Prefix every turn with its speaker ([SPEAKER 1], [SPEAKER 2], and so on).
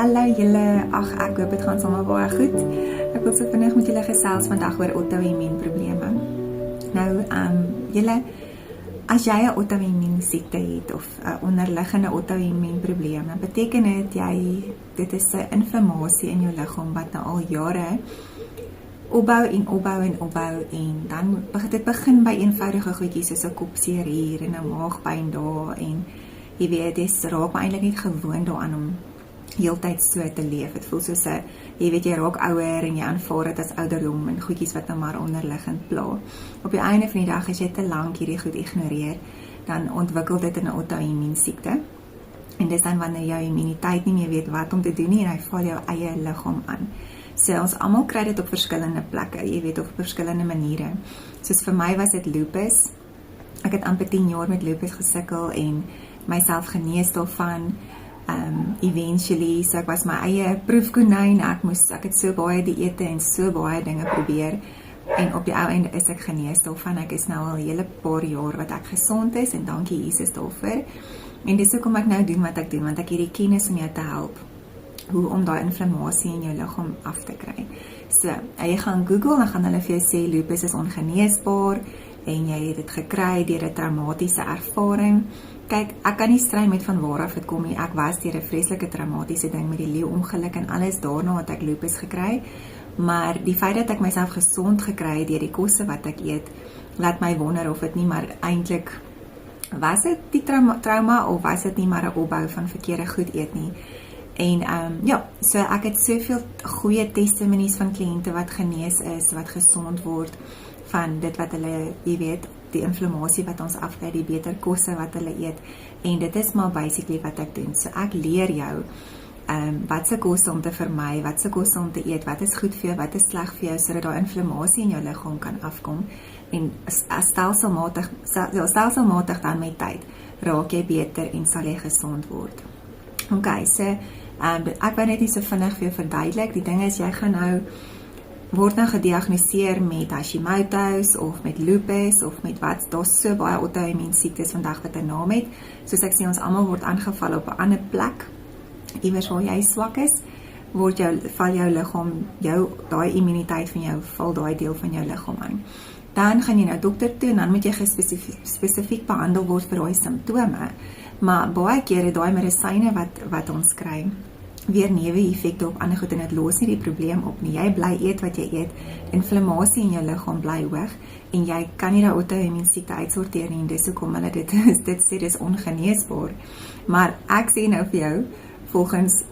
[SPEAKER 1] Hallo julle, ek hoop dit gaan sommer baie goed. Ek wil so vinnig met julle gesels vandag oor auto-immuunprobleme. Nou, julle, as jy 'n auto-immuun siekte het of 'n onderliggende auto-immuunprobleem, dan beteken dit is 'n inflammasie in jou liggaam wat nou al jare opbou en dan dit begin by eenvoudige goedjies soos 'n kopseer hier en 'n maagpyn daar en jy weet, dis raak maar eintlik net gewoond daaraan om heeltyd so te leef. Dit voel soos jy raak ouer en jy aanvaar dit as ouderdom en goedjies wat nou maar onderliggend pla. Op die einde van die dag, as jy te lank hierdie goed ignoreer, dan ontwikkel dit in 'n auto-immuun siekte. En dis dan wanneer jou immuniteit nie meer weet wat om te doen nie en hy val jou eie liggaam aan. So ons almal kry dit op verskillende plekke, jy weet, op verskillende maniere. Soos vir my was dit lupus. Ek het amper 10 jaar met lupus gesukkel en myself genees daarvan. Eventually, so ek was my eie proefkonyn, ek het so baie dieete en so baie dinge probeer, en op die ou einde is ek genees daarvan. Ek is nou al 'n hele paar jaar wat ek gesond is, en dankie Jesus daarvoor, en dis hoekom ek nou doen wat ek doen, want ek het die kennis om jou te help, hoe om daai inflammasie in jou liggaam af te kry. So, jy gaan Google, dan gaan hulle vir jou sê, lupus is ongeneesbaar, en jy het dit gekry deur 'n traumatiese ervaring. Kyk, ek kan nie strei met van waar af dit kom nie. Ek was deur 'n vreeslike traumatiese ding met die leeuongeluk en alles, daarna het ek lupus gekry. Maar die feit dat ek myself gesond gekry het deur die kosse wat ek eet, laat my wonder of dit nie maar eintlik was dit die trauma of was dit nie maar 'n opbou van verkeerde goed eet nie. En so ek het soveel goeie testimonies van kliënte wat genees is, wat gesond word van dit wat hulle, jy weet, die inflammasie wat ons aflei, die beter kosse wat hulle eet, en dit is maar basically wat ek doen. So ek leer jou wat se kosse om te vermy, wat se kosse om te eet, wat is goed vir jou, wat is sleg vir jou, sodat daai inflammasie in jou liggaam kan afkom, en stelselmatig dan met tyd raak jy beter en sal jy gesond word. Okay, so ek wou net nie so vinnig vir jou verduidelik. Die ding is, jy gaan word nou gediagnoseer met Hashimoto's of met lupus of met wat, daar's so baie auto-immuun siektes vandag wat 'n naam het. Soos ek sê, ons almal word aangeval op 'n ander plek. Iewers waar jy swak is, val jou liggaam, daai immuniteit van jou, val daai deel van jou liggaam aan. Dan gaan jy nou dokter toe en dan moet jy spesifiek behandel word vir daai simptome. Maar baie kere daai medisyne wat ons kry, weer neeweffekte op ander goed en dit los nie die probleem op nie. Jy bly eet wat jy eet, inflammasie in jou liggaam bly hoog en jy kan nie daai auto-immuun siekte uitsorteer nie, en dis hoekom hulle dit sê dis ongeneesbaar. Maar ek sê nou vir jou, volgens